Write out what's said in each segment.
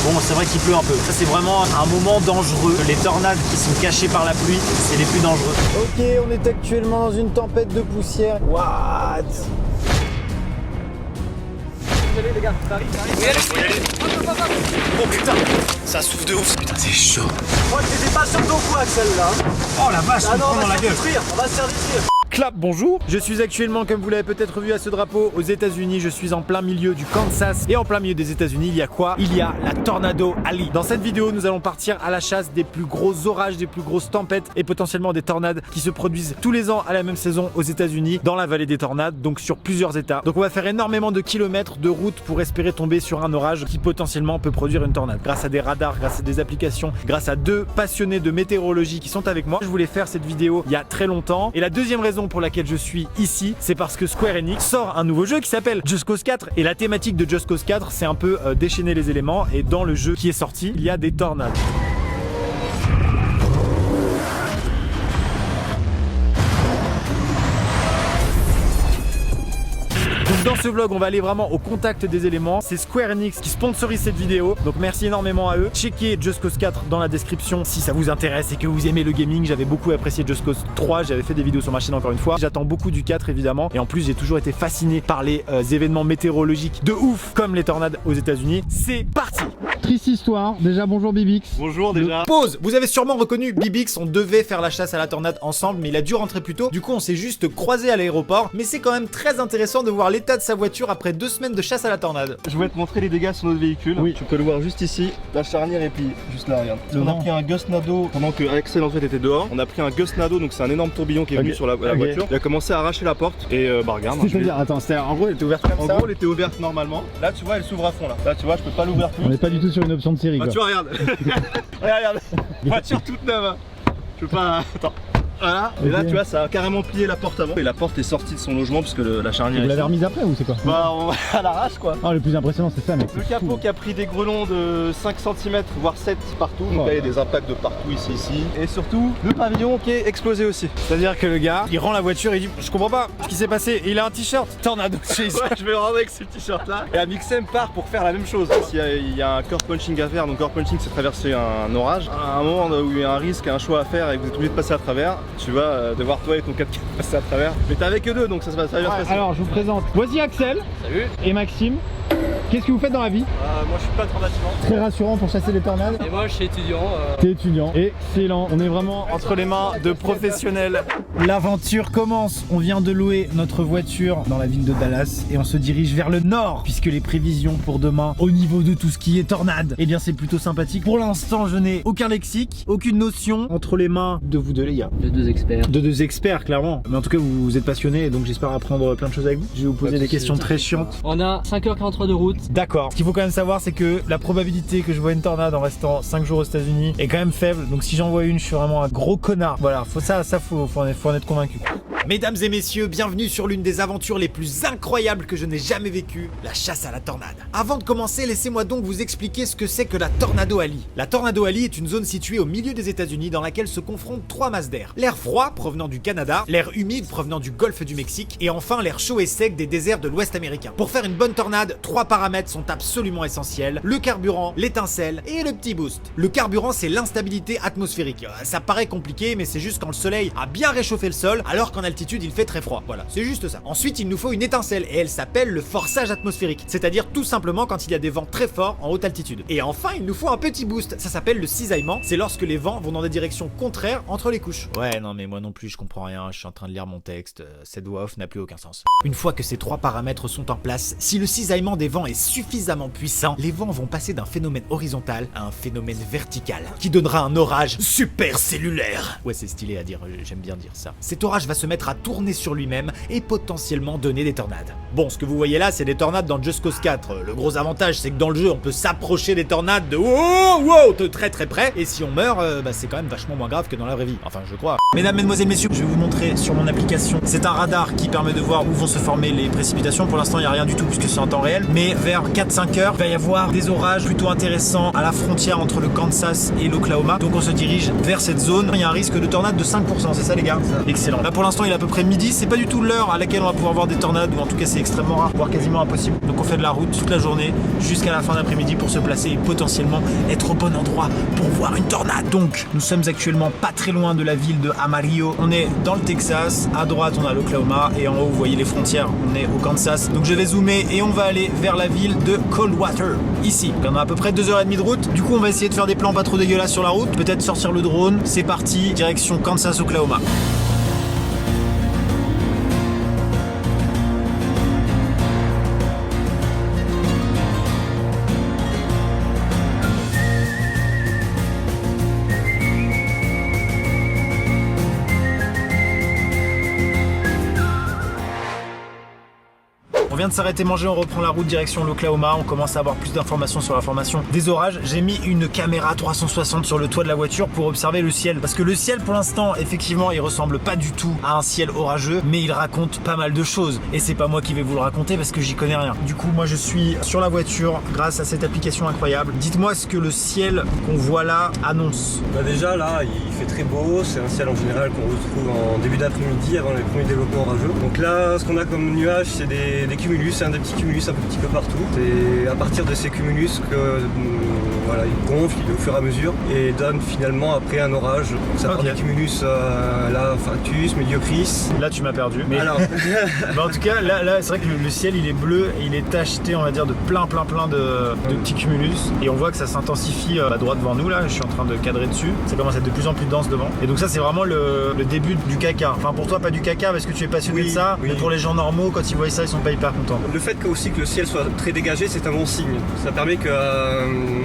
Bon, c'est vrai qu'il pleut un peu. Ça, c'est vraiment un moment dangereux. Les tornades qui sont cachées par la pluie, c'est les plus dangereux. Ok, on est actuellement dans une tempête de poussière. What? Désolé les gars, ça arrive. Faut y aller. Oh putain, ça souffle de ouf. Putain, c'est chaud. Je crois que t'étais pas sur ton quoi, celle-là. Oh la vache, on prend dans la gueule. On va se faire détruire. Clap, bonjour. Je suis actuellement, comme vous l'avez peut-être vu à ce drapeau, aux États-Unis. Je suis en plein milieu du Kansas. Et en plein milieu des États-Unis, il y a quoi? Il y a la Tornado Alley. Dans cette vidéo, nous allons partir à la chasse des plus gros orages, des plus grosses tempêtes et potentiellement des tornades qui se produisent tous les ans à la même saison aux États-Unis, dans la vallée des tornades, donc sur plusieurs états. Donc on va faire énormément de kilomètres de route pour espérer tomber sur un orage qui potentiellement peut produire une tornade. Grâce à des radars, grâce à des applications, grâce à deux passionnés de météorologie qui sont avec moi. Je voulais faire cette vidéo il y a très longtemps. Et la deuxième raison pour laquelle je suis ici, c'est parce que Square Enix sort un nouveau jeu qui s'appelle Just Cause 4. Et la thématique de Just Cause 4, c'est un peu déchaîner les éléments. Et dans le jeu qui est sorti, il y a des tornades. Dans ce vlog, on va aller vraiment au contact des éléments. C'est Square Enix qui sponsorise cette vidéo, donc merci énormément à eux. Checkez Just Cause 4 dans la description si ça vous intéresse et que vous aimez le gaming. J'avais beaucoup apprécié Just Cause 3, j'avais fait des vidéos sur ma chaîne encore une fois. J'attends beaucoup du 4 évidemment, et en plus j'ai toujours été fasciné par les événements météorologiques de ouf comme les tornades aux États-Unis. C'est parti. Triste histoire, déjà bonjour Bibix. Bonjour déjà. Pause. Vous avez sûrement reconnu Bibix, on devait faire la chasse à la tornade ensemble, mais il a dû rentrer plus tôt. Du coup on s'est juste croisé à l'aéroport, mais c'est quand même très intéressant de voir l'état de sa voiture après 2 semaines de chasse à la tornade. Je vais te montrer les dégâts sur notre véhicule. Oui. Tu peux le voir juste ici, la charnière et puis juste là, regarde. On a pris un Gus Nado pendant que Axel en fait était dehors. On a pris un Gus Nado, donc c'est un énorme tourbillon qui est venu sur la voiture. Il a commencé à arracher la porte et bah regarde. C'est-à-dire, attends, en gros elle était ouverte comme ça. En gros elle était ouverte normalement. Là tu vois elle s'ouvre à fond là. Là tu vois je peux pas l'ouvrir plus. On n'est pas du tout sur une option de série quoi. Tu vois regarde. regarde. Voiture toute neuve. Hein. Je peux pas. Attends. Voilà, et là tu vois ça a carrément plié la porte avant et la porte est sortie de son logement parce que la charnière. Vous l'avez remise après ou c'est quoi? Bah à l'arrache quoi. Ah le plus impressionnant c'est ça mec. Le capot qui a pris des grelons de 5 cm voire 7 partout, donc là il y a des impacts de partout ici et surtout le pavillon qui est explosé aussi. C'est-à-dire que le gars il rend la voiture et il dit je comprends pas ce qui s'est passé, il a un t-shirt Tornado chez ouais, je vais le rendre avec ce t-shirt là et Amixem part pour faire la même chose. Il y a un core punching à faire, donc core punching c'est traverser un orage. À un moment où il y a un risque, un choix à faire et que vous êtes obligé de passer à travers, tu vas devoir toi et ton 4x4 passer à travers. Mais t'es avec eux deux donc ça va bien se passer. Alors je vous présente, voici Axel. Salut. Et Maxime. Qu'est-ce que vous faites dans la vie? Moi je suis pas trop bâtiment. Très rassurant pour chasser les tornades. Et moi je suis étudiant. T'es étudiant. Excellent. On est vraiment entre les mains de professionnels. L'aventure commence. On vient de louer notre voiture dans la ville de Dallas et on se dirige vers le nord puisque les prévisions pour demain au niveau de tout ce qui est tornade, eh bien c'est plutôt sympathique. Pour l'instant je n'ai aucun lexique, aucune notion entre les mains de vous deux les gars. De deux experts. De deux experts clairement. Mais en tout cas vous êtes passionnés donc j'espère apprendre plein de choses avec vous. Je vais vous poser des questions très chiantes. On a 5h43 de route. D'accord. Ce qu'il faut quand même savoir c'est que la probabilité que je vois une tornade en restant 5 jours aux États-Unis est quand même faible. Donc si j'en vois une, je suis vraiment un gros connard. Voilà, faut en être convaincu. Mesdames et messieurs, bienvenue sur l'une des aventures les plus incroyables que je n'ai jamais vécues, la chasse à la tornade. Avant de commencer, laissez-moi donc vous expliquer ce que c'est que la Tornado Alley. La Tornado Alley est une zone située au milieu des États-Unis dans laquelle se confrontent 3 masses d'air. L'air froid provenant du Canada, l'air humide provenant du golfe du Mexique et enfin l'air chaud et sec des déserts de l'Ouest américain. Pour faire une bonne tornade, 3 paramètres sont absolument essentiels: le carburant, l'étincelle et le petit boost. Le carburant, c'est l'instabilité atmosphérique. Ça paraît compliqué, mais c'est juste quand le soleil a bien réchauffé le sol, alors qu'en altitude il fait très froid. Voilà, c'est juste ça. Ensuite, il nous faut une étincelle et elle s'appelle le forçage atmosphérique, c'est-à-dire tout simplement quand il y a des vents très forts en haute altitude. Et enfin, il nous faut un petit boost, ça s'appelle le cisaillement, c'est lorsque les vents vont dans des directions contraires entre les couches. Ouais, non mais moi non plus je comprends rien, je suis en train de lire mon texte, cette voix off n'a plus aucun sens. Une fois que ces 3 paramètres sont en place, si le cisaillement des vents est suffisamment puissant, les vents vont passer d'un phénomène horizontal à un phénomène vertical, qui donnera un orage supercellulaire. Ouais, c'est stylé à dire, j'aime bien dire ça. Cet orage va se mettre à tourner sur lui-même et potentiellement donner des tornades. Bon, ce que vous voyez là, c'est des tornades dans Just Cause 4. Le gros avantage, c'est que dans le jeu, on peut s'approcher des tornades de très très près, et si on meurt, c'est quand même vachement moins grave que dans la vraie vie. Enfin, je crois. Mesdames, mesdemoiselles, messieurs, je vais vous montrer sur mon application. C'est un radar qui permet de voir où vont se former les précipitations. Pour l'instant, il n'y a rien du tout puisque c'est en temps réel, mais vers 4-5 heures, il va y avoir des orages plutôt intéressants à la frontière entre le Kansas et l'Oklahoma. Donc on se dirige vers cette zone. Il y a un risque de tornade de 5%, c'est ça les gars? Excellent. Là pour l'instant il à peu près midi, c'est pas du tout l'heure à laquelle on va pouvoir voir des tornades, ou en tout cas c'est extrêmement rare, voire quasiment impossible. Donc on fait de la route toute la journée jusqu'à la fin d'après-midi pour se placer et potentiellement être au bon endroit pour voir une tornade. Donc nous sommes actuellement pas très loin de la ville de Amarillo. On est dans le Texas, à droite on a l'Oklahoma et en haut vous voyez les frontières, on est au Kansas. Donc je vais zoomer et on va aller vers la ville de Coldwater, ici. On a à peu près 2h30 de route. Du coup on va essayer de faire des plans pas trop dégueulasses sur la route, peut-être sortir le drone. C'est parti, direction Kansas, Oklahoma. On vient de s'arrêter manger, on reprend la route direction l'Oklahoma, on commence à avoir plus d'informations sur la formation des orages. J'ai mis une caméra 360 sur le toit de la voiture pour observer le ciel. Parce que le ciel pour l'instant, effectivement, il ressemble pas du tout à un ciel orageux, mais il raconte pas mal de choses. Et c'est pas moi qui vais vous le raconter parce que j'y connais rien. Du coup, moi je suis sur la voiture grâce à cette application incroyable. Dites-moi ce que le ciel qu'on voit là annonce. Bah déjà là, il fait très beau, c'est un ciel en général qu'on retrouve en début d'après-midi avant les premiers développements orageux. Donc là, ce qu'on a comme nuages, c'est des cumulus, des petits cumulus un petit peu partout. C'est à partir de ces cumulus que voilà, ils gonflent au fur et à mesure et donnent finalement après un orage. Donc ça part des cumulus là, Factus, Mediocris. Là tu m'as perdu. Mais alors, bah, en tout cas, là c'est vrai que le ciel il est bleu et il est tacheté, on va dire, de plein de petits cumulus. Et on voit que ça s'intensifie à droite devant nous là. Je suis en train de cadrer dessus. Ça commence à être de plus en plus dense devant. Et donc ça c'est vraiment le début du caca. Enfin pour toi pas du caca parce que tu es passionné de ça. Oui. Mais pour les gens normaux, quand ils voient ça, ils sont pas hyper contents. Le fait aussi que le ciel soit très dégagé, c'est un bon signe. Ça permet que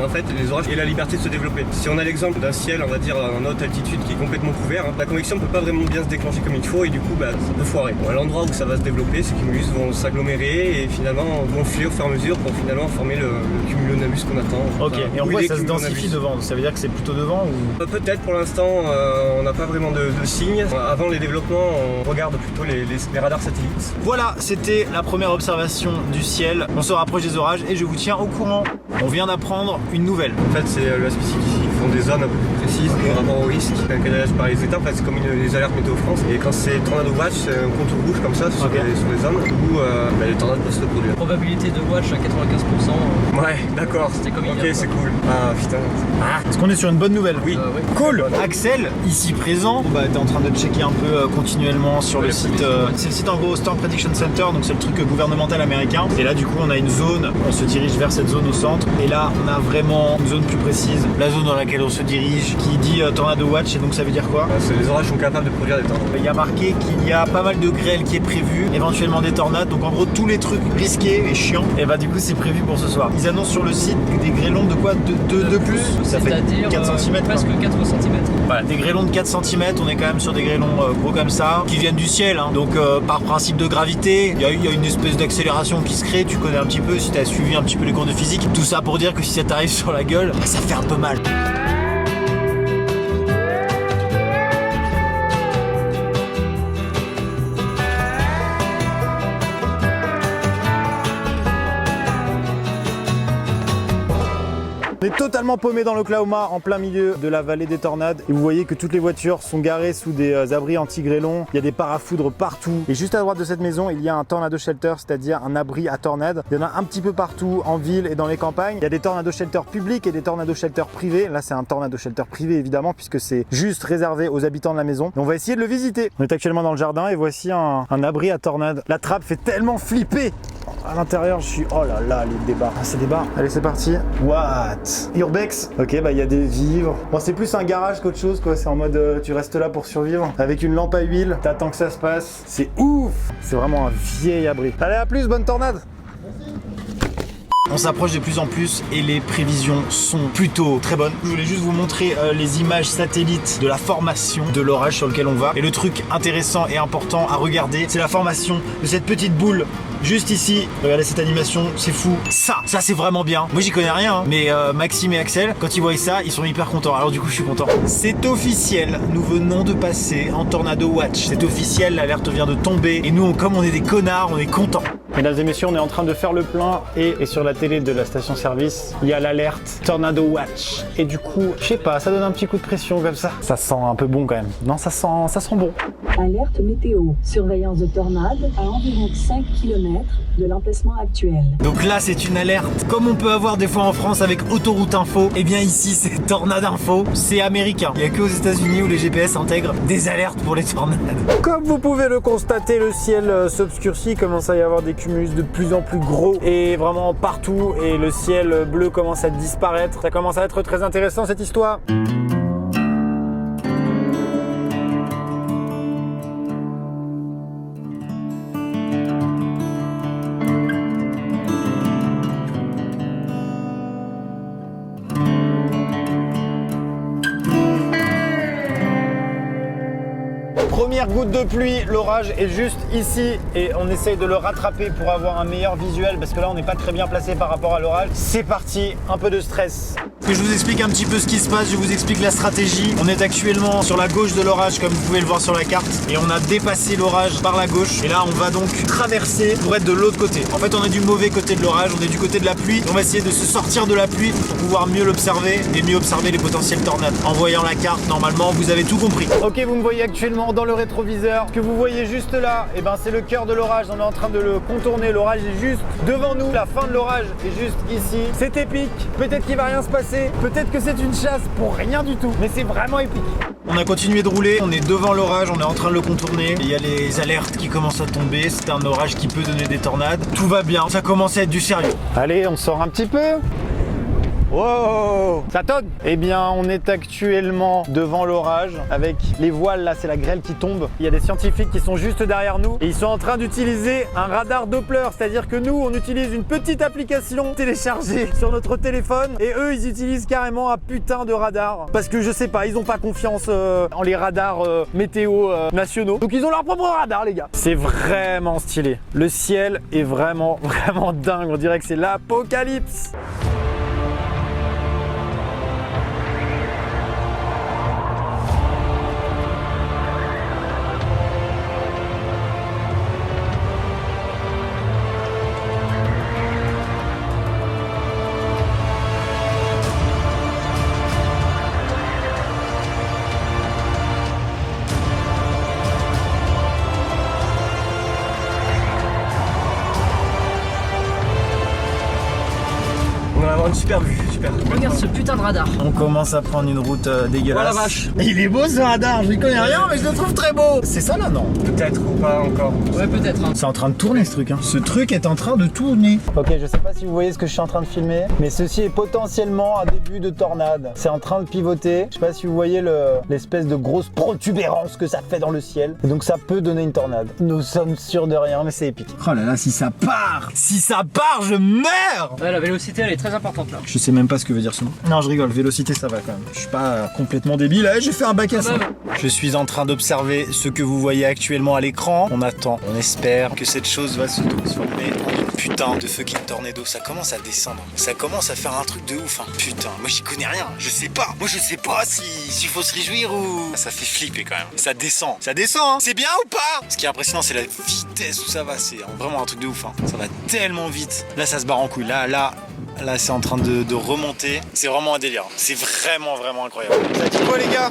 en fait, les orages aient la liberté de se développer. Si on a l'exemple d'un ciel, on va dire en haute altitude qui est complètement couvert, la convection ne peut pas vraiment bien se déclencher comme il faut et du coup, ça peut foirer. Bon, à l'endroit où ça va se développer, ces cumulus vont s'agglomérer et finalement gonfler au fur et à mesure pour finalement former le cumulonimbus qu'on attend. Ok, et on voit que ça se densifie devant. Ça veut dire que c'est plutôt devant ou... Peut-être pour l'instant, on n'a pas vraiment de signes. Avant les développements, on regarde plutôt les radars satellites. Voilà, c'était la première observation du ciel. On se rapproche des orages et je vous tiens au courant. On vient d'apprendre une nouvelle. En fait, c'est la spécificité. Ils font des zones un peu plus précises par rapport au risque cadré par les États. En fait, c'est comme les alertes météo France. Et quand c'est tornado watch, c'est un contour rouge comme ça sur les zones où les tornades peuvent se produire. Probabilité de watch à 95%. Ouais, d'accord. C'était comme hier. Ok, c'est cool. Ah putain. Est-ce qu'on est sur une bonne nouvelle? Oui. Ouais. Cool. Axel, ici présent, t'es en train de checker un peu continuellement sur le site. C'est le site en gros Storm Prediction Center, donc c'est le truc gouvernemental américain. Et là du coup on a une zone, on se dirige vers cette zone au centre. Et là on a vraiment une zone plus précise, la zone dans laquelle on se dirige, qui dit Tornado Watch. Et donc ça veut dire quoi? Les orages sont capables de produire des tornades. Il y a marqué qu'il y a pas mal de grêle qui est prévu, éventuellement des tornades. Donc en gros tous les trucs risqués et chiants, et bah du coup c'est prévu pour ce soir. Ils annoncent sur le site des grêlons de quoi? De plus. Ça fait 4 cm. Presque 4 cm. Voilà, des grêlons de 4 cm, on est quand même sur des grêlons gros comme ça, qui viennent du ciel, hein. Donc par principe de gravité, il y a une espèce d'accélération qui se crée, tu connais un petit peu si tu as suivi un petit peu les cours de physique. Tout ça pour dire que si ça t'arrive sur la gueule, ça fait un peu mal. On est totalement paumé dans l'Oklahoma, en plein milieu de la vallée des tornades. Et vous voyez que toutes les voitures sont garées sous des abris anti-grêlons. Il y a des parafoudres partout. Et juste à droite de cette maison, il y a un tornado shelter, c'est-à-dire un abri à tornades. Il y en a un petit peu partout, en ville et dans les campagnes. Il y a des tornado shelters publics et des tornado shelters privés. Là, c'est un tornado shelter privé, évidemment, puisque c'est juste réservé aux habitants de la maison. Et on va essayer de le visiter. On est actuellement dans le jardin et voici un abri à tornades. La trappe fait tellement flipper. À l'intérieur, je suis... Oh là là, les débats. C'est des bars. Allez, c'est parti. What? Urbex. Ok, bah il y a des vivres. Bon, c'est plus un garage qu'autre chose, quoi. C'est en mode tu restes là pour survivre. Avec une lampe à huile. T'attends que ça se passe. C'est ouf. C'est vraiment un vieil abri. Allez, à plus, bonne tornade. On s'approche de plus en plus et les prévisions sont plutôt très bonnes. Je voulais juste vous montrer les images satellites de la formation de l'orage sur lequel on va. Et le truc intéressant et important à regarder, c'est la formation de cette petite boule juste ici. Regardez cette animation, c'est fou. Ça c'est vraiment bien. Moi j'y connais rien, hein. Mais Maxime et Axel, quand ils voient ça, ils sont hyper contents. Alors du coup je suis content. C'est officiel, nous venons de passer en Tornado Watch. C'est officiel, l'alerte vient de tomber. Et nous, comme on est des connards, on est contents. Mesdames et messieurs, on est en train de faire le plein et sur la télé de la station service, il y a l'alerte Tornado Watch. Et du coup, je sais pas, ça donne un petit coup de pression comme ça. Ça sent un peu bon quand même. Non, ça sent bon. Alerte météo. Surveillance de tornade à environ 5 km de l'emplacement actuel. Donc là c'est une alerte comme on peut avoir des fois en France avec Autoroute Info. Et bien ici c'est Tornade Info, c'est américain. Il n'y a que aux États-Unis où les GPS intègrent des alertes pour les tornades. Comme vous pouvez le constater, le ciel s'obscurcit, commence à y avoir des cumulus de plus en plus gros et vraiment partout, et le ciel bleu commence à disparaître. Ça commence à être très intéressant cette histoire. Première goutte de pluie, l'orage est juste ici et on essaye de le rattraper pour avoir un meilleur visuel parce que là on n'est pas très bien placé par rapport à l'orage. C'est parti, un peu de stress. Que je vous explique un petit peu ce qui se passe, je vous explique la stratégie. On est actuellement sur la gauche de l'orage comme vous pouvez le voir sur la carte et on a dépassé l'orage par la gauche et là on va donc traverser pour être de l'autre côté. En fait on est du mauvais côté de l'orage, on est du côté de la pluie. On va essayer de se sortir de la pluie pour pouvoir mieux l'observer et mieux observer les potentielles tornades. En voyant la carte, normalement vous avez tout compris. Ok, vous me voyez actuellement dans le rétroviseur. Ce que vous voyez juste là, et ben c'est le cœur de l'orage. On est en train de le contourner. L'orage est juste devant nous. La fin de l'orage est juste ici. C'est épique. Peut-être qu'il va rien se passer. Peut-être que c'est une chasse pour rien du tout. Mais c'est vraiment épique. On a continué de rouler. On est devant l'orage. On est en train de le contourner. Il y a les alertes qui commencent à tomber. C'est un orage qui peut donner des tornades. Tout va bien. Ça commence à être du sérieux. Allez, on sort un petit peu. Wow, ça tonne. Eh bien, on est actuellement devant l'orage avec les voiles, là, c'est la grêle qui tombe. Il y a des scientifiques qui sont juste derrière nous et ils sont en train d'utiliser un radar Doppler, c'est-à-dire que nous, on utilise une petite application téléchargée sur notre téléphone et eux, ils utilisent carrément un putain de radar parce que je sais pas, ils ont pas confiance en les radars météo nationaux. Donc ils ont leur propre radar, les gars. C'est vraiment stylé. Le ciel est vraiment dingue. On dirait que c'est l'apocalypse. On va avoir une super vue, super. Regarde ce putain de radar. On commence à prendre une route dégueulasse. Oh la vache. Il est beau ce radar, je n'y connais rien mais je le trouve très beau. C'est ça là, non? Peut-être ou pas encore. Ouais, peut-être. Hein. C'est en train de tourner ce truc, hein. Ce truc est en train de tourner. Ok, je sais pas si vous voyez ce que je suis en train de filmer, mais ceci est potentiellement un début de tornade. C'est en train de pivoter. Je sais pas si vous voyez l'espèce de grosse protubérance que ça fait dans le ciel. Et donc ça peut donner une tornade. Nous sommes sûrs de rien, mais c'est épique. Oh là là, si ça part! Si ça part, je meurs! Ouais, la vélocité elle est très importante là. Je sais même pas ce que veut dire ce mot. Non, je rigole, vélocité ça va quand même. Je suis pas complètement débile, j'ai fait un bac à 5. Je suis en train d'observer ce que vous voyez actuellement à l'écran. On attend, on espère que cette chose va se transformer en une putain de fucking tornado. Ça commence à descendre, ça commence à faire un truc de ouf, hein. Putain, moi j'y connais rien, je sais pas. Moi je sais pas s'il faut se réjouir ou... Ça fait flipper quand même. Ça descend, hein. C'est bien ou pas? Ce qui est impressionnant c'est la vitesse où ça va, c'est vraiment un truc de ouf, hein. Ça va tellement vite. Là ça se barre en couille, là c'est en train de remonter. C'est vraiment un délire. C'est vraiment incroyable. Ça dit quoi les gars?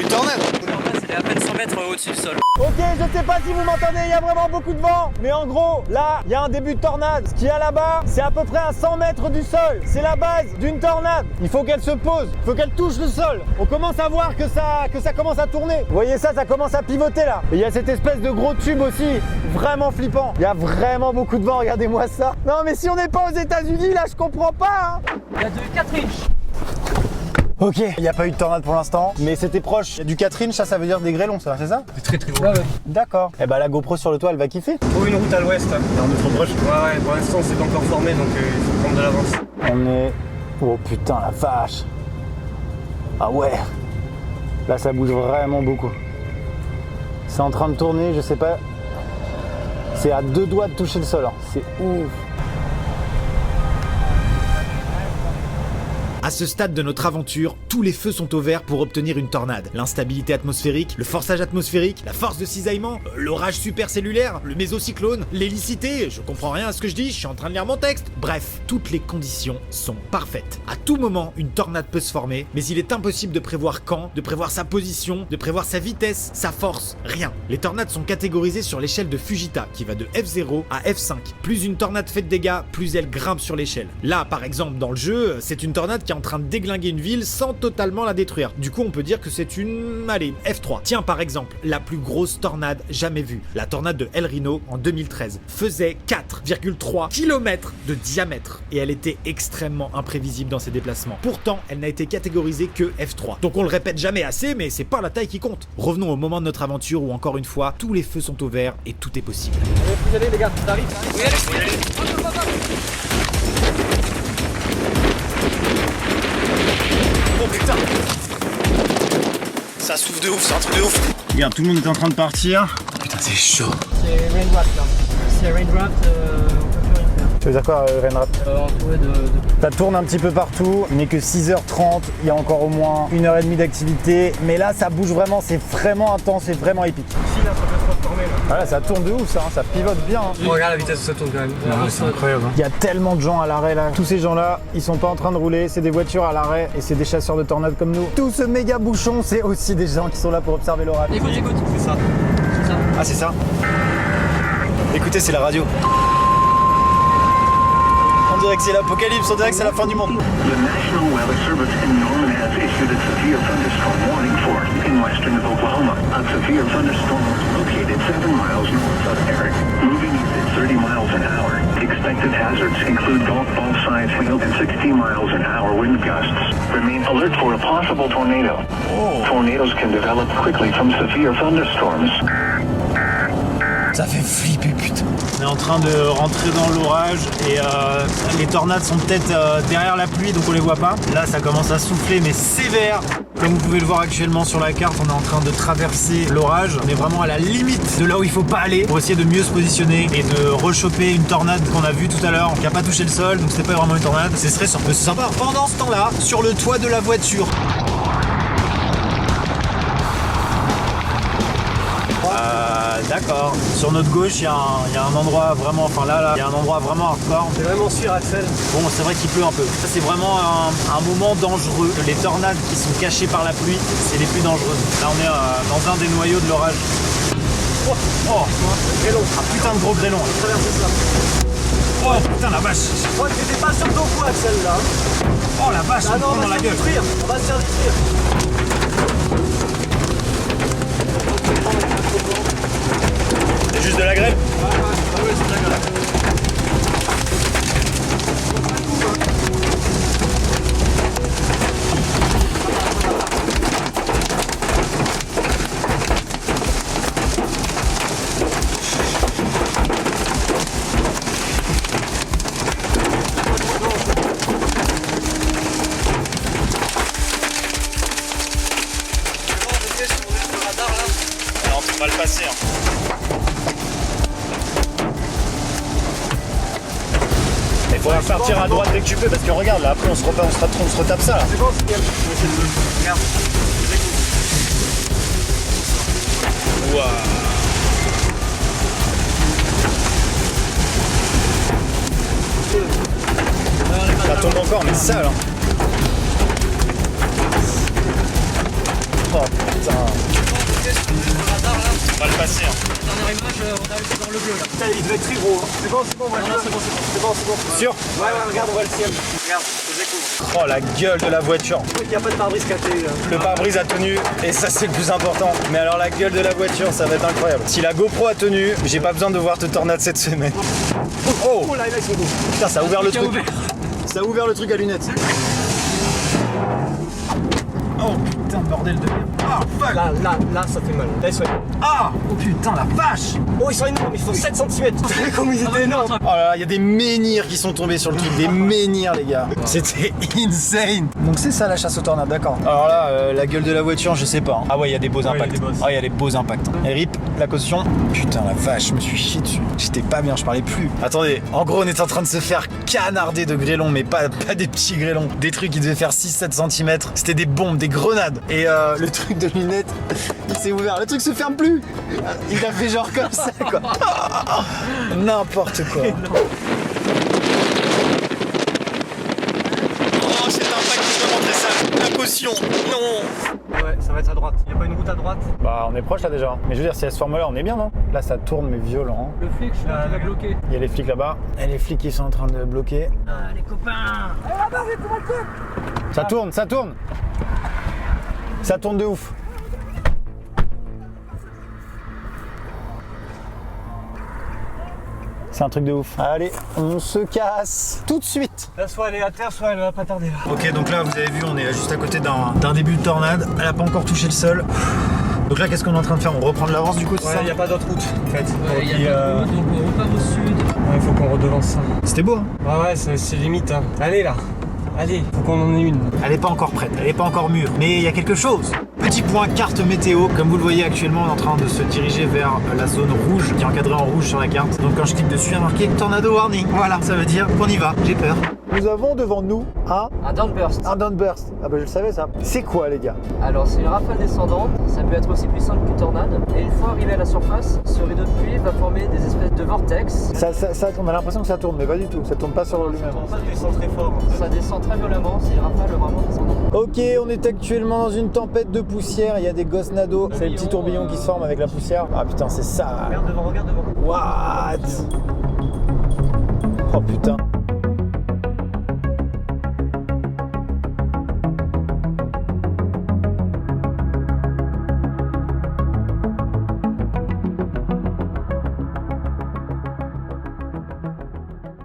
Une tornade. C'est à peine 100 mètres au-dessus du sol. Ok, je sais pas si vous m'entendez, il y a vraiment beaucoup de vent. Mais en gros, là, il y a un début de tornade. Ce qu'il y a là-bas, c'est à peu près à 100 mètres du sol. C'est la base d'une tornade. Il faut qu'elle se pose, il faut qu'elle touche le sol. On commence à voir que ça commence à tourner. Vous voyez ça commence à pivoter là. Et il y a cette espèce de gros tube aussi, vraiment flippant. Il y a vraiment beaucoup de vent, regardez-moi ça. Non mais si on n'est pas aux États-Unis, là, je comprends pas, hein. Il y a de 4 inches. Ok, il n'y a pas eu de tornade pour l'instant, mais c'était proche. Il y a du 4 inches, ça veut dire des grêlons, ça, c'est ça? C'est très très beau. Ouais. D'accord. Et bah la GoPro sur le toit, elle va kiffer. Trouve une route à l'ouest. Hein. On est trop proche. Ouais, pour l'instant c'est pas encore formé donc il faut prendre de l'avance. On est... Oh putain, la vache. Ah ouais. Là, ça bouge vraiment beaucoup. C'est en train de tourner, je sais pas... C'est à 2 doigts de toucher le sol, hein. C'est ouf. À ce stade de notre aventure, tous les feux sont au vert pour obtenir une tornade. L'instabilité atmosphérique, le forçage atmosphérique, la force de cisaillement, l'orage supercellulaire, le mésocyclone, l'hélicité, je comprends rien à ce que je dis, je suis en train de lire mon texte. Bref, toutes les conditions sont parfaites. À tout moment, une tornade peut se former, mais il est impossible de prévoir quand, de prévoir sa position, de prévoir sa vitesse, sa force, rien. Les tornades sont catégorisées sur l'échelle de Fujita, qui va de F0 à F5. Plus une tornade fait de dégâts, plus elle grimpe sur l'échelle. Là, par exemple, dans le jeu, c'est une tornade qui est en train de déglinguer une ville sans totalement la détruire. Du coup, on peut dire que c'est une... allez, F3. Tiens, par exemple, la plus grosse tornade jamais vue. La tornade de El Reno en 2013 faisait 4,3 km de diamètre et elle était extrêmement imprévisible dans ses déplacements. Pourtant, elle n'a été catégorisée que F3. Donc on le répète jamais assez, mais c'est pas la taille qui compte. Revenons au moment de notre aventure où, encore une fois, tous les feux sont au vert et tout est possible. Vous y allez les gars, ça arrive. Oui, allez. Oh putain! Ça souffle de ouf, c'est un truc de ouf! Regarde, tout le monde est en train de partir. Putain, c'est chaud! C'est raindrop là. C'est raindrop, on peut plus rien faire. Tu veux dire quoi, Renrat? Entouré de... Ça tourne un petit peu partout, il n'est que 6h30, il y a encore au moins 1h30 d'activité, mais là ça bouge vraiment, c'est vraiment intense, c'est vraiment épique. Ici, là, ça peut se transformer là. Voilà, ça tourne de ouf ça, hein, ça pivote bien. Hein. On regarde la vitesse où ça tourne quand même. C'est incroyable. Il y a tellement de gens à l'arrêt là. Tous ces gens-là, ils sont pas en train de rouler, c'est des voitures à l'arrêt et c'est des chasseurs de tornades comme nous. Tout ce méga bouchon, c'est aussi des gens qui sont là pour observer l'orage. Écoute. C'est ça. C'est ça. Ah, c'est ça? Écoutez, c'est la radio. On dirait que c'est l'apocalypse, on dirait que c'est la fin du monde. The National Weather Service in Norman has issued a severe thunderstorm warning for in western Oklahoma. A severe thunderstorm was located 7 miles north of Eric, moving east at 30 miles an hour. Expected hazards include golf ball size hail and 60 miles an hour wind gusts. Remain alert for a possible tornado. Tornadoes can develop quickly from severe thunderstorms. Ça fait flipper, putain. On est en train de rentrer dans l'orage et les tornades sont peut-être derrière la pluie donc on les voit pas. Là ça commence à souffler mais sévère. Comme vous pouvez le voir actuellement sur la carte, on est en train de traverser l'orage. On est vraiment à la limite de là où il faut pas aller pour essayer de mieux se positionner et de rechoper une tornade qu'on a vue tout à l'heure qui n'a pas touché le sol donc c'était pas vraiment une tornade. Ce serait sympa. Pendant ce temps-là, sur le toit de la voiture. D'accord. Sur notre gauche, il y a un endroit vraiment, enfin là, il y a un endroit vraiment hardcore. C'est vraiment sûr, Axel. Bon, c'est vrai qu'il pleut un peu. Ça, c'est vraiment un moment dangereux. Les tornades qui sont cachées par la pluie, c'est les plus dangereuses. Là, on est dans un des noyaux de l'orage. Oh, grêlon. Un putain de gros grêlon. Traverser ça. Oh, putain, la vache. Je crois que t'étais pas sur ton coup, Axel, là. Oh, la vache, Ah on non, prend dans la gueule. On va se faire détruire. C'est juste de la grêle? Ouais, c'est de la gueule. Alors, on va le passer. Hein. Il faudra partir à droite dès que tu peux parce que regarde là après on se retape ça là. C'est bon, c'est bien. Je vais essayer de le... Regarde. Ça tombe encore mais ça alors. Oh putain. On va le passer. Hein. Dernière image, on a le dans le bleu là. Putain, il devait être très gros. Hein. C'est bon, on va le voir. C'est bon. Sûr? Ouais, regarde, on voit le ciel. Regarde, je découvre. Oh la gueule de la voiture. Il n'y a pas de pare-brise cassé. Le pare-brise a tenu et ça c'est le plus important. Mais alors la gueule de la voiture ça va être incroyable. Si la GoPro a tenu, j'ai pas besoin de voir de tornade cette semaine. Oh, Oh là, ils sont beaux. putain ça a ouvert le truc. Ouvert. Ça a ouvert le truc à lunettes. Oh putain, bordel de merde. Ah fuck. Là, ça fait mal. Là, ils sont... Ah oh putain, la vache. Oh, ils sont énormes, ils font 7 cm. Comme ils étaient énormes. Oh là là, il y a des menhirs qui sont tombés sur le truc, des menhirs les gars. C'était insane. Donc c'est ça la chasse aux tornades, d'accord. Alors là, la gueule de la voiture, je sais pas. Hein. Ah ouais, il y a des beaux impacts. Ah, il y a des beaux impacts. Et rip, la caution. Putain, la vache, je me suis chié dessus. J'étais pas bien, je parlais plus. Attendez, en gros, on est en train de se faire canarder de grêlons, mais pas des petits grêlons. Des trucs qui devaient faire 6-7 cm. C'était des bombes, des grenades. Et le truc de lunettes, il s'est ouvert. Le truc se ferme plus. Il a fait genre comme ça, quoi. N'importe quoi. Oh, cet impact, je peux montrer ça. La caution, non. Ouais, ça va être à droite. Il n'y a pas une route à droite? Bah, on est proche là déjà. Mais je veux dire, si elle se forme là, on est bien, non? Là, ça tourne, mais violent. Le flic, je crois qu'il va bloquer. Il y a les flics là-bas. Et les flics qui sont en train de bloquer. Ah, les copains. Ça tourne, ça tourne. Ça tourne de ouf. C'est un truc de ouf. Allez, on se casse tout de suite. Là, soit elle est à terre, soit elle va pas tarder. Là. Ok, donc là, vous avez vu, on est juste à côté d'un début de tornade. Elle a pas encore touché le sol. Donc là, qu'est-ce qu'on est en train de faire? On reprend de l'avance du coup, c'est Ouais, ça? il n'y a pas d'autre route en fait. Il y a pas de route, donc on repart au sud. Ouais, faut qu'on redevance ça. C'était beau, hein? Ouais, c'est limite. Hein. Allez là. Allez, faut qu'on en ait une. Elle est pas encore prête, elle est pas encore mûre. Mais il y a quelque chose. Petit point carte météo. Comme vous le voyez actuellement, on est en train de se diriger vers la zone rouge qui est encadrée en rouge sur la carte. Donc quand je clique dessus, il y a marqué Tornado Warning. Voilà, ça veut dire qu'on y va. J'ai peur. Nous avons devant nous Un downburst. un downburst. Ah bah je le savais ça. C'est quoi les gars? Alors c'est une rafale descendante, ça peut être aussi puissante qu'une tornade. Et une fois arrivé à la surface, ce rideau de pluie va former des espèces de vortex. On a l'impression que ça tourne, mais pas du tout. Ça tourne pas sur lui-même. Ça descend très fort. Ça descend très violemment, c'est une rafale vraiment descendante. Ok, on est actuellement dans une tempête de poussière. Il y a des gosses nados. C'est les petits tourbillons qui se forment avec la poussière. Ah putain, c'est ça. Regarde devant, regarde devant. What? Oh putain.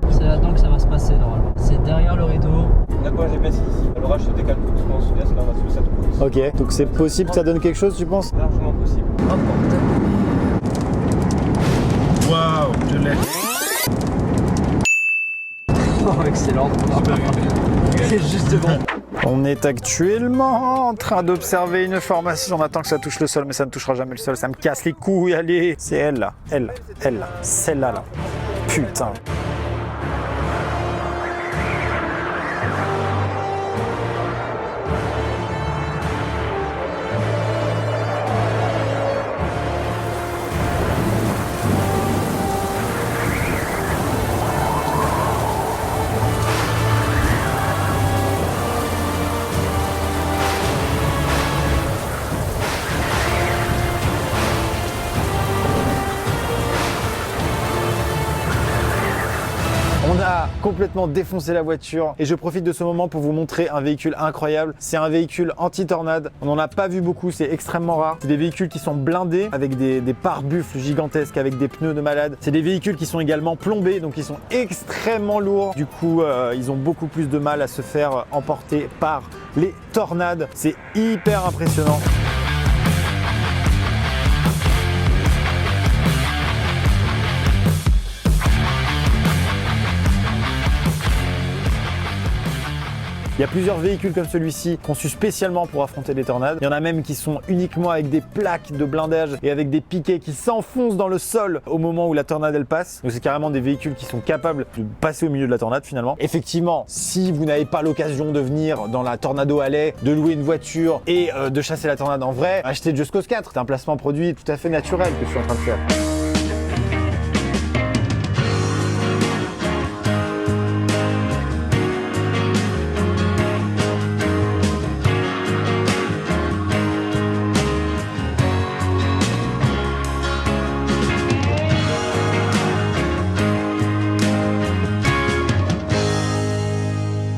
C'est là-dedans que ça va se passer normalement. C'est derrière le rideau. La pointe GPS ici. L'orage se décale tout doucement au sud-est, là on va suivre cette route. Ok, donc c'est possible que ça donne quelque chose, tu penses? Largement possible. Waouh, je l'ai. Oh, excellent. C'est juste devant. On est actuellement en train d'observer une formation. On attend que ça touche le sol, mais ça ne touchera jamais le sol. Ça me casse les couilles, allez. C'est elle là, elle, là. Celle-là là. Putain. On a complètement défoncé la voiture et je profite de ce moment pour vous montrer un véhicule incroyable. C'est un véhicule anti-tornade. On n'en a pas vu beaucoup, c'est extrêmement rare. C'est des véhicules qui sont blindés avec des pare-buffles gigantesques, avec des pneus de malade. C'est des véhicules qui sont également plombés, donc ils sont extrêmement lourds. Du coup, ils ont beaucoup plus de mal à se faire emporter par les tornades. C'est hyper impressionnant. Il y a plusieurs véhicules comme celui-ci conçus spécialement pour affronter les tornades. Il y en a même qui sont uniquement avec des plaques de blindage et avec des piquets qui s'enfoncent dans le sol au moment où la tornade elle passe. Donc c'est carrément des véhicules qui sont capables de passer au milieu de la tornade finalement. Effectivement, si vous n'avez pas l'occasion de venir dans la Tornado Alley, de louer une voiture et de chasser la tornade en vrai, achetez Just Cause 4. C'est un placement produit tout à fait naturel que je suis en train de faire.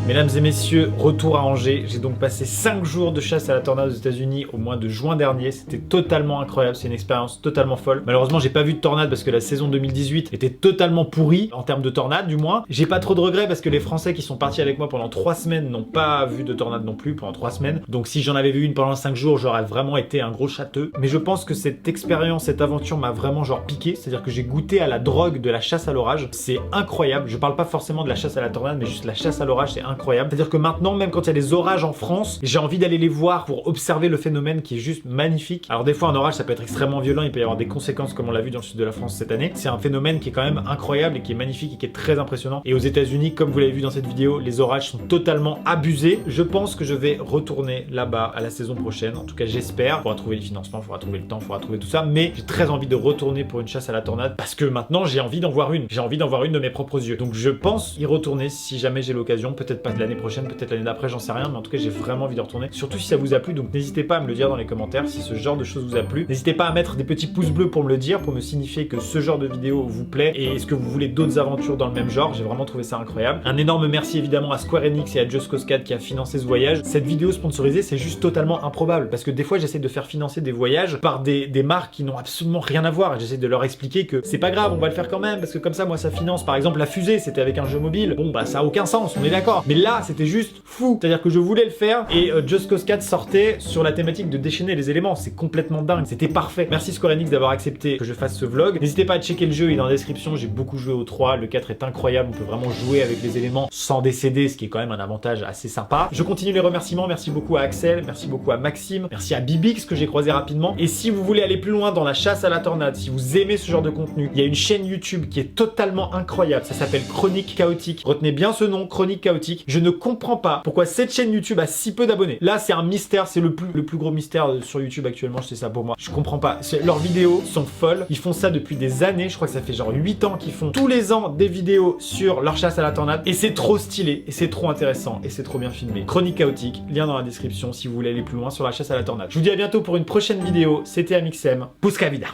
Mesdames et messieurs, retour à Angers. J'ai donc passé 5 jours de chasse à la tornade aux États-Unis au mois de juin dernier. C'était totalement incroyable, c'est une expérience totalement folle. Malheureusement, j'ai pas vu de tornade parce que la saison 2018 était totalement pourrie, en termes de tornade du moins. J'ai pas trop de regrets parce que les Français qui sont partis avec moi pendant 3 semaines n'ont pas vu de tornade non plus pendant 3 semaines. Donc si j'en avais vu une pendant 5 jours, j'aurais vraiment été un gros châteux. Mais je pense que cette expérience, cette aventure m'a vraiment genre piqué. C'est-à-dire que j'ai goûté à la drogue de la chasse à l'orage. C'est incroyable. Je parle pas forcément de la chasse à la tornade, mais juste la chasse à l'orage, c'est incroyable. C'est-à-dire que maintenant, même quand il y a des orages en France, j'ai envie d'aller les voir pour observer le phénomène qui est juste magnifique. Alors des fois, un orage, ça peut être extrêmement violent. Il peut y avoir des conséquences comme on l'a vu dans le sud de la France cette année. C'est un phénomène qui est quand même incroyable et qui est magnifique et qui est très impressionnant. Et aux États-Unis, comme vous l'avez vu dans cette vidéo, les orages sont totalement abusés. Je pense que je vais retourner là-bas à la saison prochaine. En tout cas, j'espère. Il faudra trouver les financements, il faudra trouver le temps, il faudra trouver tout ça. Mais j'ai très envie de retourner pour une chasse à la tornade parce que maintenant, j'ai envie d'en voir une. J'ai envie d'en voir une de mes propres yeux. Donc je pense y retourner si jamais j'ai l'occasion. Peut-être pas l'année prochaine, peut-être l'année d'après, j'en sais rien. Mais en tout cas, j'ai vraiment envie de retourner. Surtout si ça vous a plu. Donc n'hésitez pas à me le dire dans les commentaires si ce genre de choses vous a plu. N'hésitez pas à mettre des petits pouces bleus pour me le dire, pour me signifier que ce genre de vidéo vous plaît et est-ce que vous voulez d'autres aventures dans le même genre. J'ai vraiment trouvé ça incroyable. Un énorme merci évidemment à Square Enix et à Just Cause 4 qui a financé ce voyage. Cette vidéo sponsorisée, c'est juste totalement improbable parce que des fois, j'essaie de faire financer des voyages par des marques qui n'ont absolument rien à voir et j'essaie de leur expliquer que c'est pas grave, on va le faire quand même parce que comme ça, moi, ça finance. Par exemple, la fusée, c'était avec un jeu mobile. Bon, bah, ça a aucun sens, on est d'accord. Mais là, c'était juste fou. C'est-à-dire que je voulais le faire et Just Cause 4 sortait sur la thématique de déchaîner les éléments. C'est complètement dingue. C'était parfait. Merci Square Enix d'avoir accepté que je fasse ce vlog. N'hésitez pas à checker le jeu, il est dans la description. J'ai beaucoup joué au 3. Le 4 est incroyable. On peut vraiment jouer avec les éléments sans décéder, ce qui est quand même un avantage assez sympa. Je continue les remerciements. Merci beaucoup à Axel. Merci beaucoup à Maxime. Merci à Bibix que j'ai croisé rapidement. Et si vous voulez aller plus loin dans la chasse à la tornade, si vous aimez ce genre de contenu, il y a une chaîne YouTube qui est totalement incroyable. Ça s'appelle Chronique Chaotique. Retenez bien ce nom, Chronique Chaotique. Je ne comprends pas pourquoi cette chaîne YouTube a si peu d'abonnés. Là, c'est un mystère. C'est le plus gros mystère sur YouTube actuellement. C'est ça pour moi. Je comprends pas. Leurs vidéos sont folles. Ils font ça depuis des années. Je crois que ça fait genre 8 ans qu'ils font tous les ans des vidéos sur leur chasse à la tornade. Et c'est trop stylé. Et c'est trop intéressant. Et c'est trop bien filmé. Chronique Chaotique. Lien dans la description si vous voulez aller plus loin sur la chasse à la tornade. Je vous dis à bientôt pour une prochaine vidéo. C'était Amixem. Pouska vida.